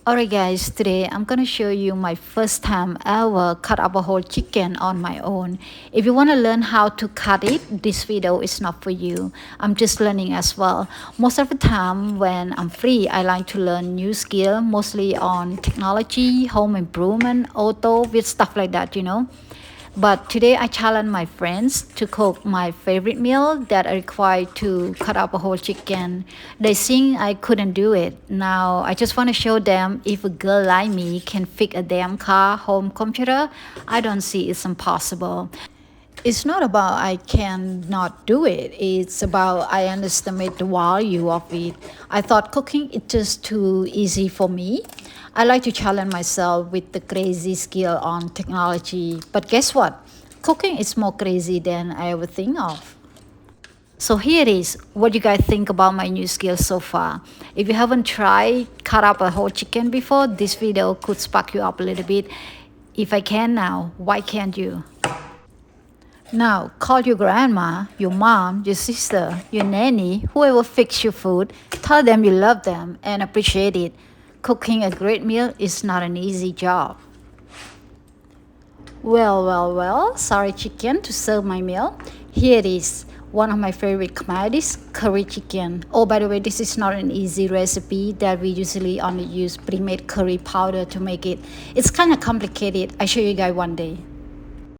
Alright guys, today I'm gonna show you my first time ever cut up a whole chicken on my own. If you wanna learn how to cut it, this video is not for you. I'm just learning as well. Most of the time when I'm free, I like to learn new skill, mostly on technology, home improvement, auto, with stuff like that. But today I challenge my friends to cook my favorite meal that I require to cut up a whole chicken. They think I couldn't do it. Now I just want to show them if a girl like me can fix a damn car, home computer, I don't see it's impossible. It's not about I cannot do it. It's about I underestimate the value of it. I thought cooking is just too easy for me. I like to challenge myself with the crazy skill on technology. But guess what? Cooking is more crazy than I ever think of. So here it is. What you guys think about my new skills so far? If you haven't tried cut up a whole chicken before, this video could spark you up a little bit. If I can now, why can't you? Now, call your grandma, your mom, your sister, your nanny, whoever fixed your food. Tell them you love them and appreciate it. Cooking a great meal is not an easy job. Well, sorry chicken to serve my meal. Here it is. One of my favorite commodities, curry chicken. Oh, by the way, this is not an easy recipe that we usually only use pre-made curry powder to make it. It's kind of complicated. I'll show you guys one day.